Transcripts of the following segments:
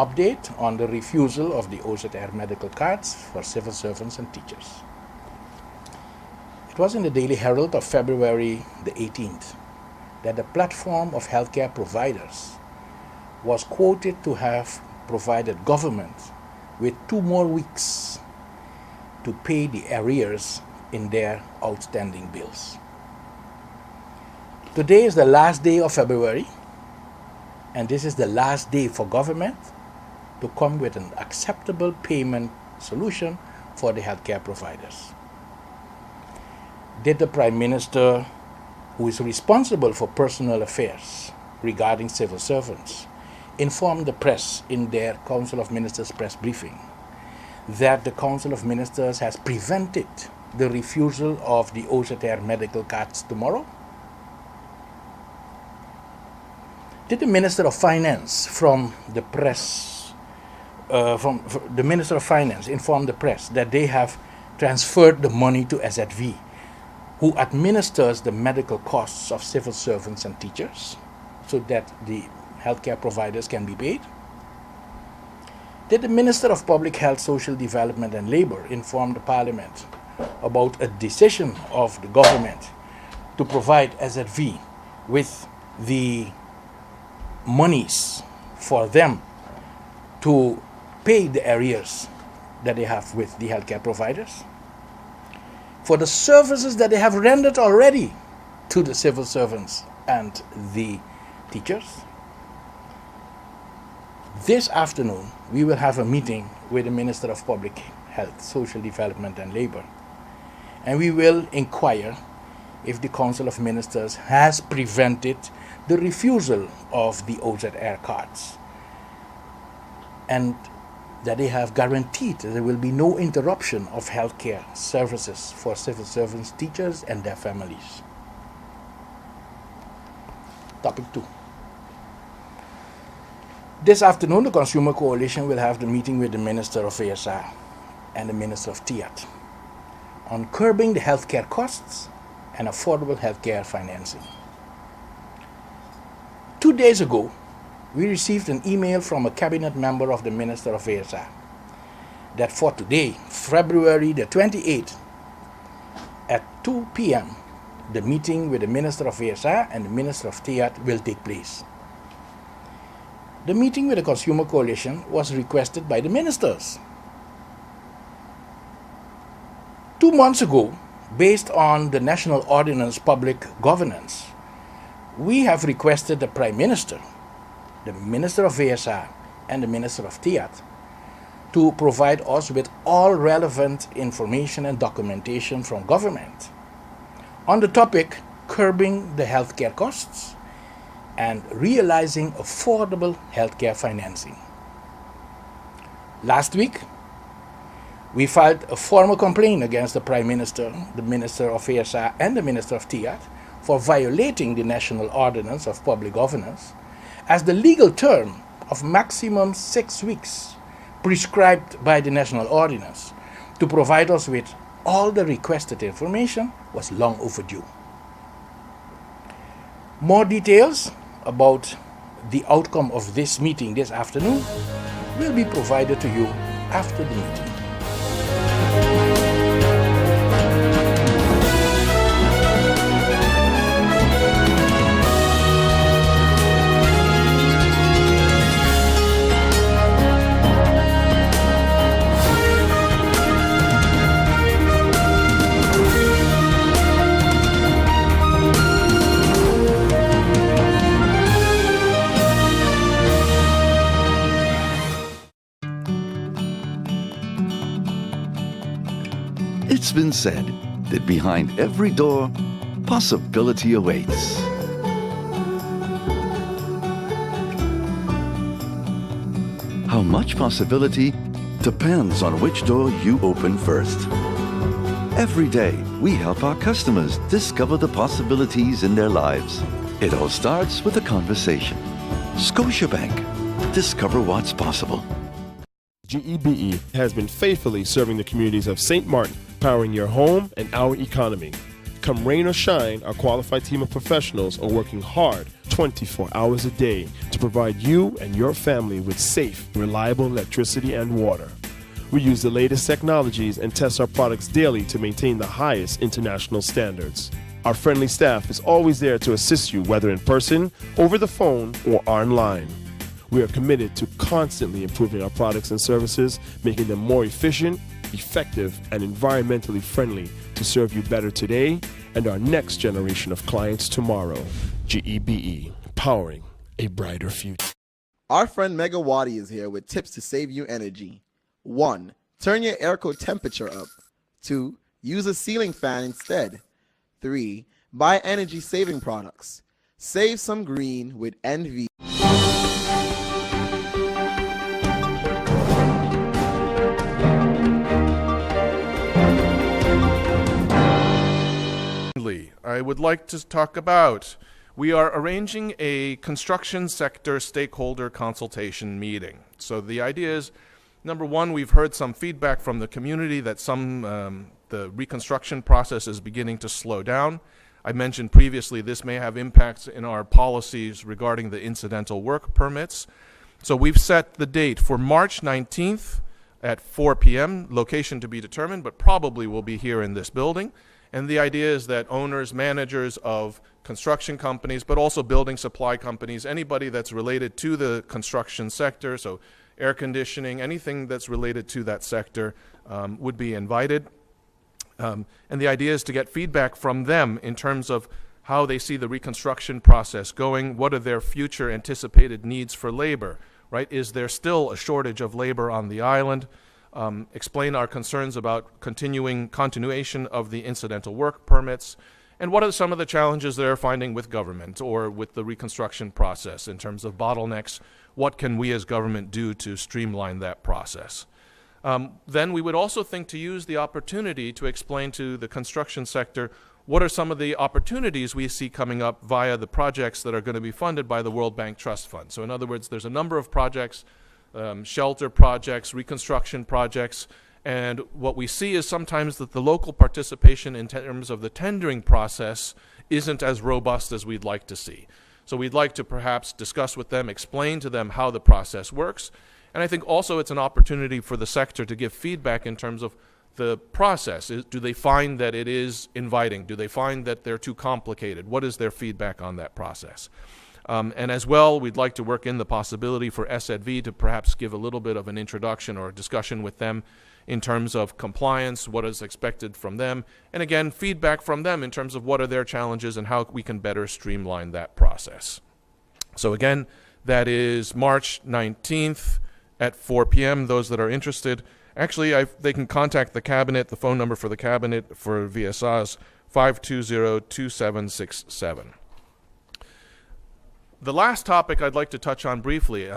update on the refusal of the OZR medical cards for civil servants and teachers. It was in the Daily Herald of February the 18th that the platform of healthcare providers was quoted to have provided government with 2 more weeks to pay the arrears in their outstanding bills. Today is the last day of February, and this is the last day for government to come with an acceptable payment solution for the healthcare providers. Did the Prime Minister, who is responsible for personal affairs regarding civil servants, inform the press in their Council of Ministers press briefing that the Council of Ministers has prevented the refusal of the OZR medical cards tomorrow? Did the Minister of Finance from the Minister of Finance inform the press that they have transferred the money to SZV, who administers the medical costs of civil servants and teachers, so that the healthcare providers can be paid? Did the Minister of Public Health, Social Development and Labour inform the Parliament about a decision of the government to provide SZV with the monies for them to pay the arrears that they have with the healthcare providers for the services that they have rendered already to the civil servants and the teachers? This afternoon, we will have a meeting with the Minister of Public Health, Social Development and Labour, and we will inquire if the Council of Ministers has prevented the refusal of the OZR cards, and that they have guaranteed that there will be no interruption of healthcare services for civil servants, teachers, and their families. Topic 2. This afternoon, the Consumer Coalition will have the meeting with the Minister of ASR and the Minister of TIAT on curbing the healthcare costs and affordable healthcare financing. 2 days ago, we received an email from a cabinet member of the Minister of ASR that for today, February the 28th, at 2 p.m., the meeting with the Minister of ASR and the Minister of TIAT will take place. The meeting with the Consumer Coalition was requested by the ministers. 2 months ago, based on the National Ordinance Public Governance, we have requested the Prime Minister, the Minister of ASR, and the Minister of TIAT to provide us with all relevant information and documentation from government on the topic curbing the healthcare costs and realizing affordable healthcare financing. Last week, we filed a formal complaint against the Prime Minister, the Minister of ASR, and the Minister of TIAT for violating the National Ordinance of Public Governance as the legal term of maximum 6 weeks prescribed by the National Ordinance to provide us with all the requested information was long overdue. More details about the outcome of this meeting this afternoon will be provided to you after the meeting. It's been said that behind every door, possibility awaits. How much possibility depends on which door you open first. Every day, we help our customers discover the possibilities in their lives. It all starts with a conversation. Scotiabank. Discover what's possible. GEBE has been faithfully serving the communities of St. Martin, powering your home and our economy. Come rain or shine, our qualified team of professionals are working hard 24 hours a day to provide you and your family with safe, reliable electricity and water. We use the latest technologies and test our products daily to maintain the highest international standards. Our friendly staff is always there to assist you, whether in person, over the phone, or online. We are committed to constantly improving our products and services, making them more efficient, effective, and environmentally friendly to serve you better today and our next generation of clients tomorrow. GEBE, powering a brighter future. Our friend Megawati is here with tips to save you energy. 1. Turn your airco temperature up. 2. Use a ceiling fan instead. 3. Buy energy-saving products. Save some green with NV. I would like to talk about, we are arranging a construction sector stakeholder consultation meeting. So the idea is, number one, we've heard some feedback from the community that the reconstruction process is beginning to slow down. I mentioned previously this may have impacts in our policies regarding the incidental work permits. So we've set the date for March 19th at 4 p.m., location to be determined, but probably will be here in this building. And the idea is that owners, managers of construction companies, but also building supply companies, anybody that's related to the construction sector, so air conditioning, anything that's related to that sector would be invited. And the idea is to get feedback from them in terms of how they see the reconstruction process going, what are their future anticipated needs for labor, right? Is there still a shortage of labor on the island? Explain our concerns about continuation of the incidental work permits, and what are some of the challenges they're finding with government or with the reconstruction process in terms of bottlenecks. What can we as government do to streamline that process? Then we would also think to use the opportunity to explain to the construction sector what are some of the opportunities we see coming up via the projects that are going to be funded by the World Bank Trust Fund. So in other words, there's a number of projects, shelter projects, reconstruction projects, and what we see is sometimes that the local participation in terms of the tendering process isn't as robust as we'd like to see. So we'd like to perhaps discuss with them, explain to them how the process works, and I think also it's an opportunity for the sector to give feedback in terms of the process. Do they find that it is inviting? Do they find that they're too complicated? What is their feedback on that process? And as well, we'd like to work in the possibility for SZV to perhaps give a little bit of an introduction or discussion with them in terms of compliance, what is expected from them, and again, feedback from them in terms of what are their challenges and how we can better streamline that process. So again, that is March 19th at 4 p.m. Those that are interested, actually, they can contact the cabinet. The phone number for the cabinet for VSA is 520-2767. The last topic I'd like to touch on briefly,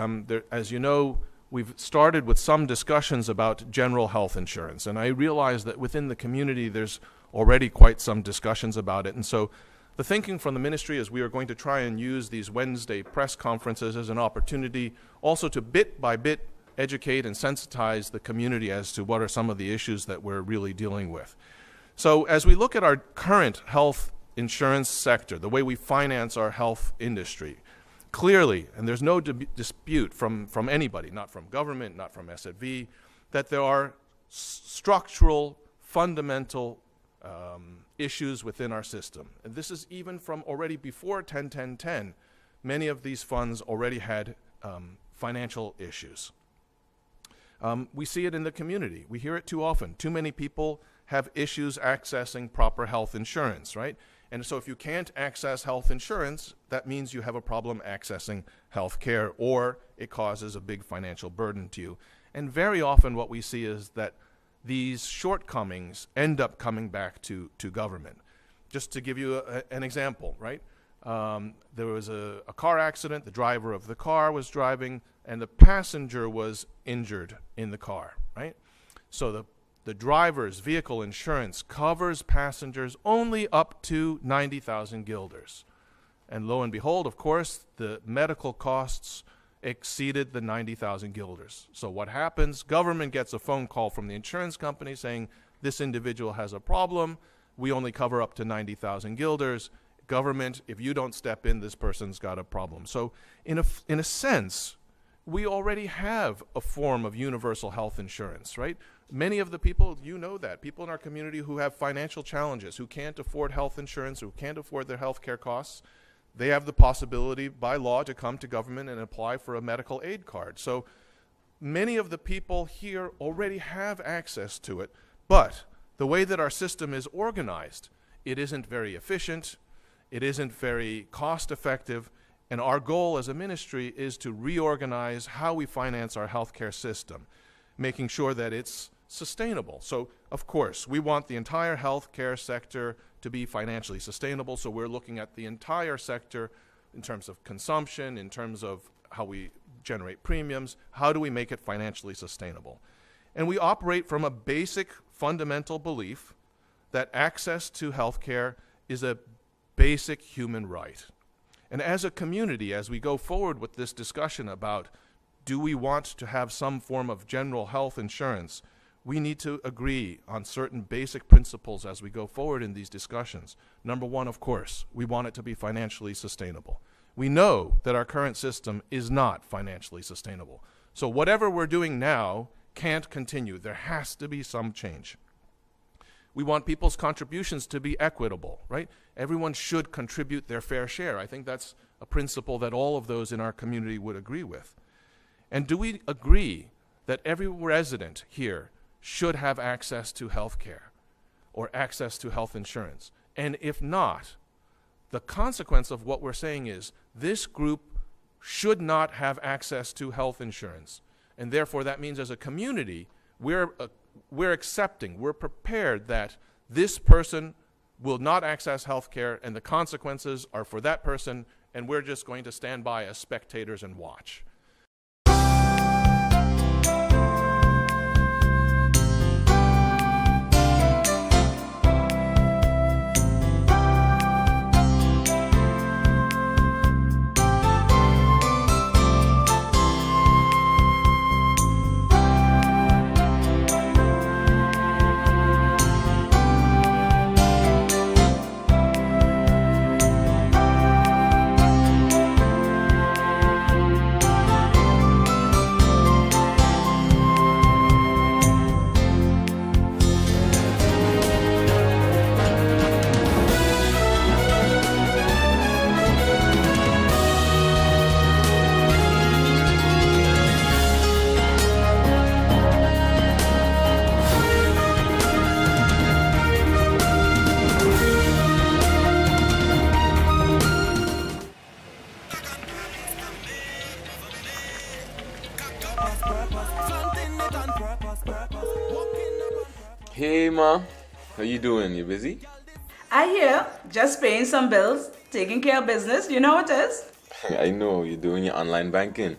as you know, we've started with some discussions about general health insurance, and I realize that within the community there's already quite some discussions about it. And so the thinking from the ministry is we are going to try and use these Wednesday press conferences as an opportunity also to bit by bit educate and sensitize the community as to what are some of the issues that we're really dealing with. So as we look at our current health insurance sector, the way we finance our health industry, clearly, and there's no dispute from anybody, not from government, not from SZV, that there are structural, fundamental issues within our system. And this is even from already before 10-10-10. Many of these funds already had financial issues. We see it in the community. We hear it too often. Too many people have issues accessing proper health insurance, right? And so if you can't access health insurance, that means you have a problem accessing health care, or it causes a big financial burden to you. And very often what we see is that these shortcomings end up coming back to government. Just to give you an example, right? There was a car accident. The driver of the car was driving, and the passenger was injured in the car, right? So the driver's vehicle insurance covers passengers only up to 90,000 guilders. And lo and behold, of course, the medical costs exceeded the 90,000 guilders. So what happens? Government gets a phone call from the insurance company saying this individual has a problem. we only cover up to 90,000 guilders. Government, if you don't step in, this person's got a problem. So in a sense, we already have a form of universal health insurance, right? Many of the people, you know that, people in our community who have financial challenges, who can't afford health insurance, who can't afford their health care costs, they have the possibility by law to come to government and apply for a medical aid card. So many of the people here already have access to it, but the way that our system is organized, it isn't very efficient, it isn't very cost effective, and our goal as a ministry is to reorganize how we finance our healthcare system, making sure that it's sustainable. So, of course, we want the entire healthcare sector to be financially sustainable, so we're looking at the entire sector in terms of consumption, in terms of how we generate premiums, how do we make it financially sustainable? And we operate from a basic fundamental belief that access to healthcare is a basic human right. And as a community, as we go forward with this discussion about do we want to have some form of general health insurance, we need to agree on certain basic principles as we go forward in these discussions. Number one, of course, we want it to be financially sustainable. We know that our current system is not financially sustainable. So whatever we're doing now can't continue. There has to be some change. We want people's contributions to be equitable, right? Everyone should contribute their fair share. I think that's a principle that all of those in our community would agree with. And do we agree that every resident here should have access to health care or access to health insurance? And if not, the consequence of what we're saying is this group should not have access to health insurance. And therefore, that means as a community, we're accepting, we're prepared that this person will not access health care, and the consequences are for that person, and we're just going to stand by as spectators and watch. Hey ma, how you doing? You busy? I hear, just paying some bills, taking care of business, you know what it is? I know, you're doing your online banking.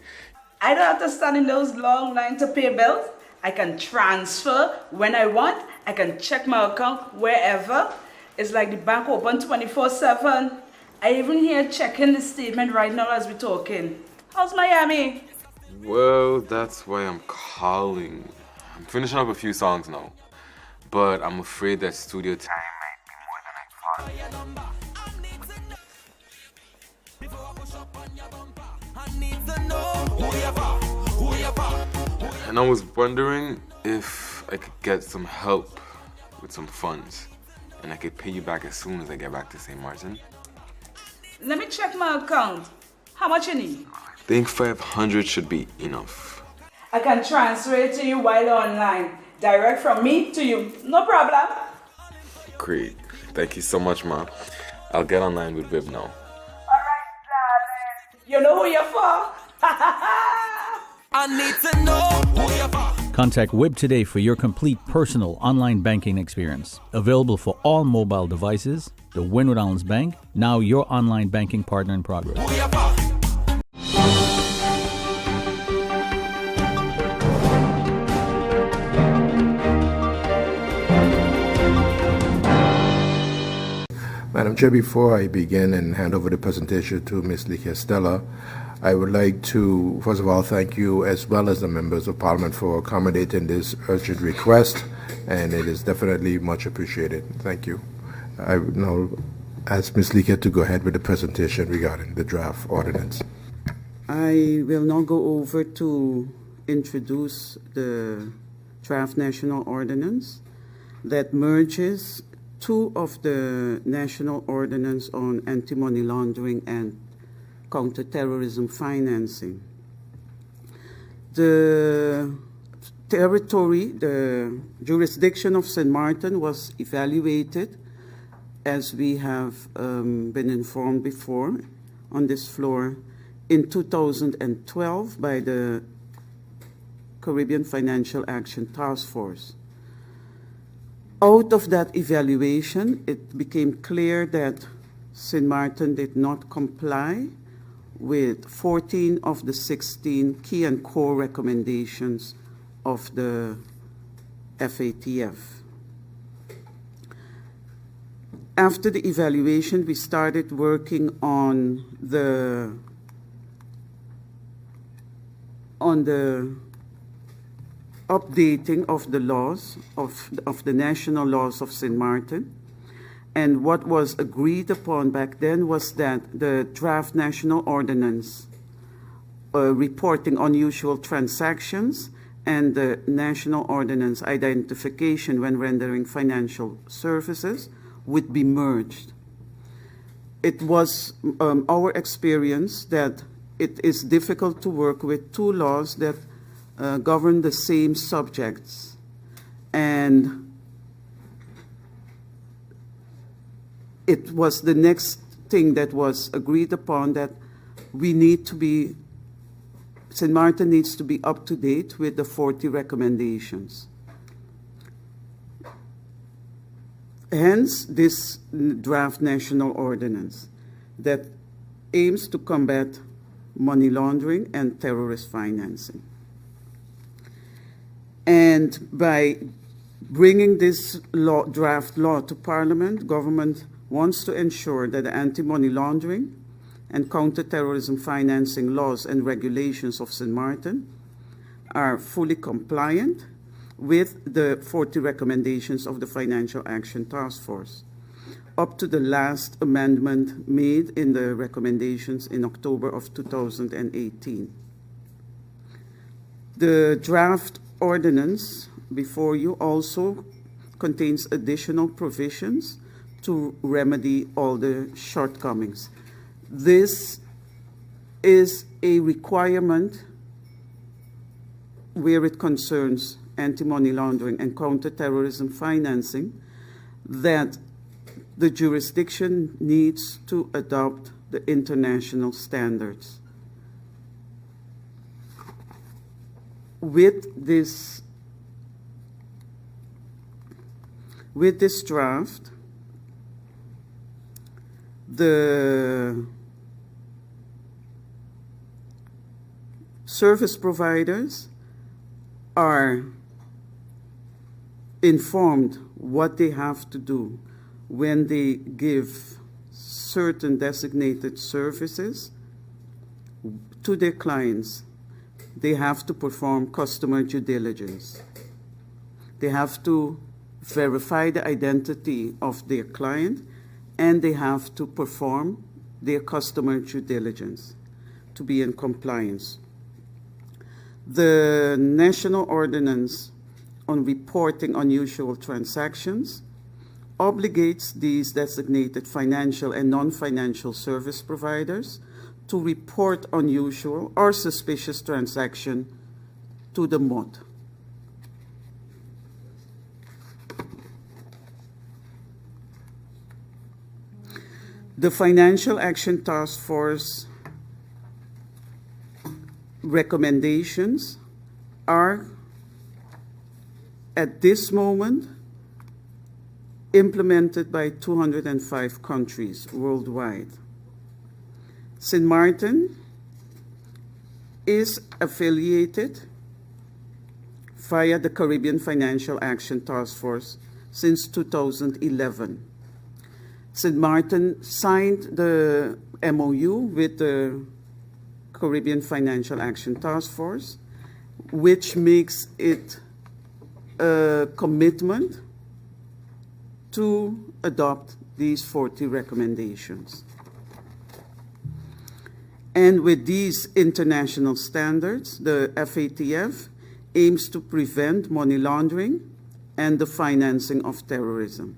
I don't have to stand in those long lines to pay bills. I can transfer when I want. I can check my account wherever. It's like the bank open 24/7. I even here checking the statement right now as we're talking. How's Miami? Well, that's why I'm calling. I'm finishing up a few songs now, but I'm afraid that studio time might be more than I thought. And I was wondering if I could get some help with some funds, and I could pay you back as soon as I get back to St. Martin. Let me check my account. How much you need? I think 500 should be enough. I can transfer it to you while online. Direct from me to you. No problem. Great. Thank you so much, Ma. I'll get online with Wib now. Alright, darling. You know who you're for? I need to know who you're for. Contact Wib today for your complete personal online banking experience. Available for all mobile devices. The Wynwood Islands Bank, now your online banking partner in progress. Who you're for. Madam Chair, before I begin and hand over the presentation to Ms. Likia Stella, I would like to, first of all, thank you as well as the members of Parliament for accommodating this urgent request, and it is definitely much appreciated. Thank you. I would now ask Ms. Leakett to go ahead with the presentation regarding the draft ordinance. I will now go over to introduce the draft national ordinance that merges two of the national ordinance on anti-money laundering and counter-terrorism financing. The territory, the jurisdiction of St. Martin was evaluated, as we have been informed before on this floor, in 2012 by the Caribbean Financial Action Task Force. Out of that evaluation, it became clear that St. Martin did not comply with 14 of the 16 key and core recommendations of the FATF. After the evaluation, we started working on the updating of the laws, of the national laws of St. Martin. And what was agreed upon back then was that the draft national ordinance reporting unusual transactions and the national ordinance identification when rendering financial services would be merged. It was our experience that it is difficult to work with two laws that govern the same subjects, and it was the next thing that was agreed upon, that we need to be, St. Martin needs to be up to date with the 40 recommendations. Hence, this draft national ordinance that aims to combat money laundering and terrorist financing. And by bringing this draft law to Parliament, government wants to ensure that the anti-money laundering and counter-terrorism financing laws and regulations of St. Martin are fully compliant with the 40 recommendations of the Financial Action Task Force, up to the last amendment made in the recommendations in October of 2018. The draft ordinance before you also contains additional provisions to remedy all the shortcomings. This is a requirement where it concerns anti-money laundering and counter-terrorism financing, that the jurisdiction needs to adopt the international standards. With this draft, the service providers are informed what they have to do when they give certain designated services to their clients. They have to perform customer due diligence. They have to verify the identity of their client, and they have to perform their customer due diligence to be in compliance. The National Ordinance on Reporting Unusual Transactions obligates these designated financial and non-financial service providers to report unusual or suspicious transaction to the MOD. The Financial Action Task Force recommendations are, at this moment, implemented by 205 countries worldwide. St. Martin is affiliated via the Caribbean Financial Action Task Force since 2011. St. Martin signed the MOU with the Caribbean Financial Action Task Force, which makes it a commitment to adopt these 40 recommendations. And with these international standards, the FATF aims to prevent money laundering and the financing of terrorism.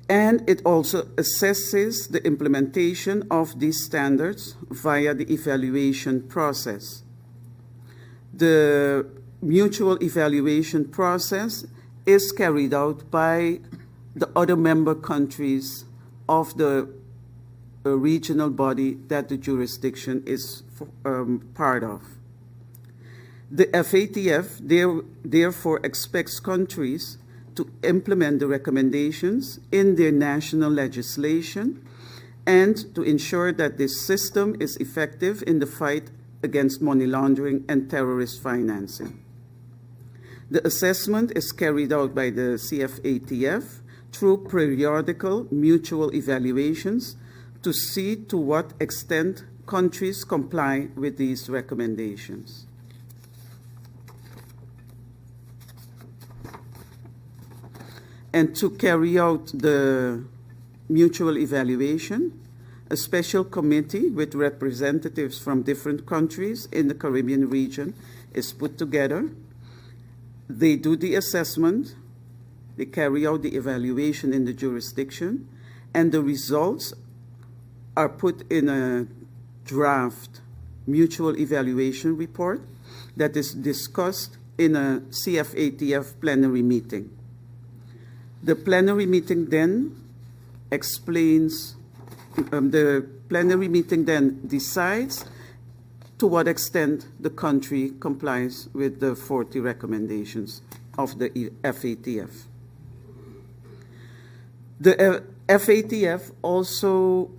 And it also assesses the implementation of these standards via the evaluation process. The mutual evaluation process is carried out by the other member countries of the regional body that the jurisdiction is part of. The FATF therefore expects countries to implement the recommendations in their national legislation and to ensure that this system is effective in the fight against money laundering and terrorist financing. The assessment is carried out by the CFATF through periodical mutual evaluations to see to what extent countries comply with these recommendations. And to carry out the mutual evaluation, a special committee with representatives from different countries in the Caribbean region is put together. They do the assessment, they carry out the evaluation in the jurisdiction, and the results are put in a draft mutual evaluation report that is discussed in a CFATF plenary meeting. The plenary meeting then explains, the plenary meeting then decides to what extent the country complies with the 40 recommendations of the FATF. The FATF also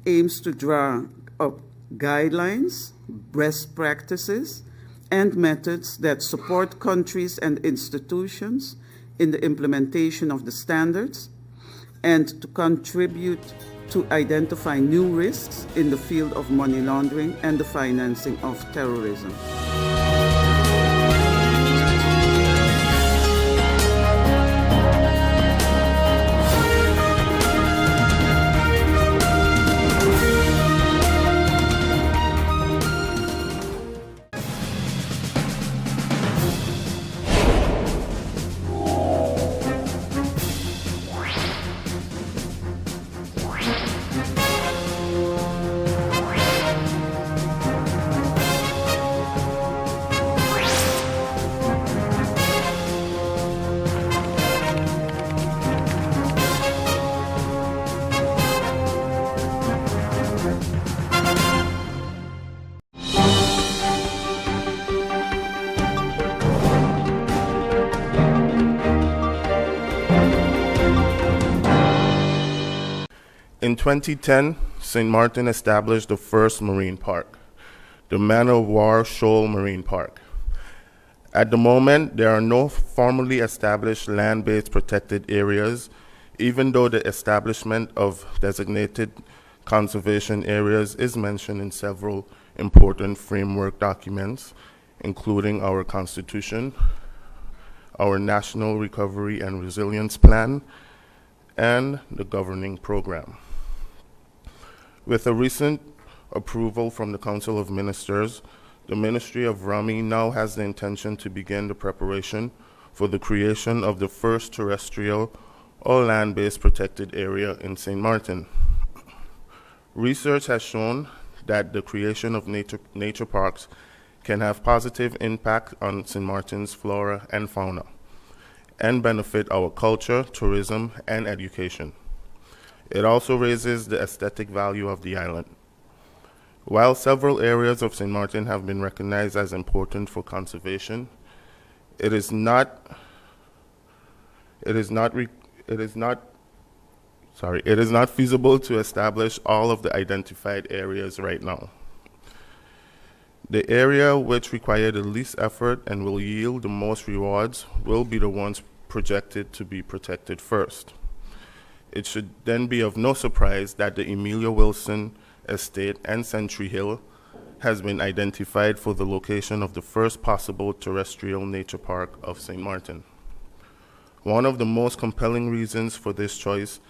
aims to draw up guidelines, best practices, and methods that support countries and institutions in the implementation of the standards and to contribute to identify new risks in the field of money laundering and the financing of terrorism. In 2010, St. Martin established the first marine park, the Man of War Shoal Marine Park. At the moment, there are no formally established land-based protected areas, even though the establishment of designated conservation areas is mentioned in several important framework documents, including our Constitution, our National Recovery and Resilience Plan, and the governing program. With a recent approval from the Council of Ministers, the Ministry of Rami now has the intention to begin the preparation for the creation of the first terrestrial or land-based protected area in St. Martin. Research has shown that the creation of nature parks can have positive impact on St. Martin's flora and fauna and benefit our culture, tourism, and education. It also raises the aesthetic value of the island. While several areas of St. Martin have been recognized as important for conservation, it is not feasible to establish all of the identified areas right now. The area which require the least effort and will yield the most rewards will be the ones projected to be protected first. It should then be of no surprise that the Emilia Wilson Estate and Century Hill has been identified for the location of the first possible terrestrial nature park of St. Martin. One of the most compelling reasons for this choice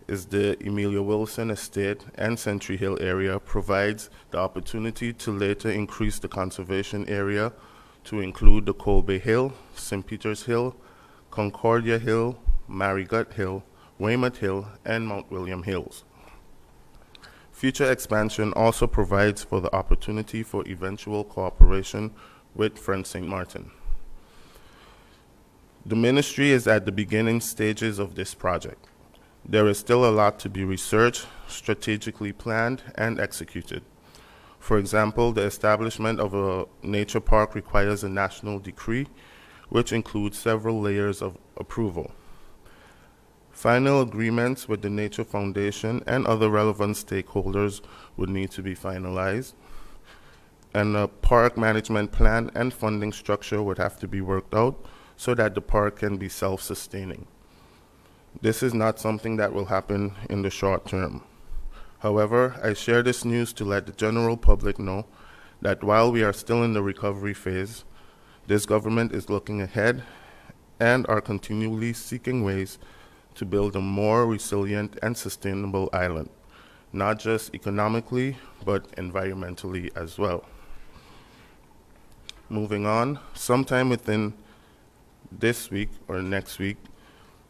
is the Emilia Wilson Estate and Century Hill area provides the opportunity to later increase the conservation area to include the Colby Hill, St. Peter's Hill, Concordia Hill, Marigot Hill, Weymouth Hill, and Mount William Hills. Future expansion also provides for the opportunity for eventual cooperation with Friends St. Martin. The ministry is at the beginning stages of this project. There is still a lot to be researched, strategically planned, and executed. For example, the establishment of a nature park requires a national decree, which includes several layers of approval. Final agreements with the Nature Foundation and other relevant stakeholders would need to be finalized, and a park management plan and funding structure would have to be worked out so that the park can be self-sustaining. This is not something that will happen in the short term. However, I share this news to let the general public know that while we are still in the recovery phase, this government is looking ahead and are continually seeking ways to build a more resilient and sustainable island, not just economically, but environmentally as well. Moving on, sometime within this week or next week,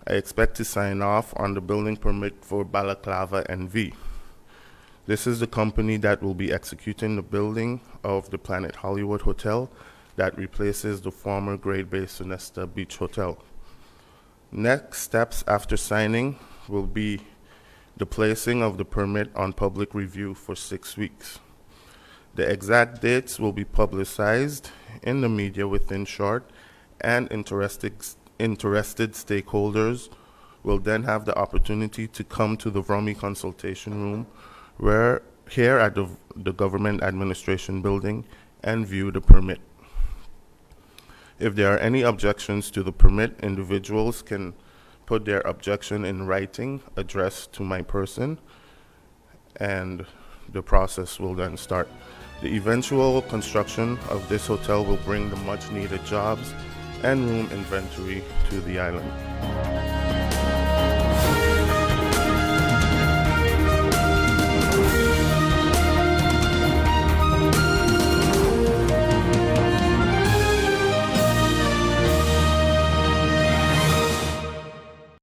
I expect to sign off on the building permit for Balaclava NV. This is the company that will be executing the building of the Planet Hollywood Hotel that replaces the former Great Bay Sonesta Beach Hotel. Next steps after signing will be the placing of the permit on public review for 6 weeks. The exact dates will be publicized in the media within short, and interested stakeholders will then have the opportunity to come to the Vrummy consultation room here at the Government Administration Building and view the permit. If there are any objections to the permit, individuals can put their objection in writing addressed to my person, and the process will then start. The eventual construction of this hotel will bring the much needed jobs and room inventory to the island.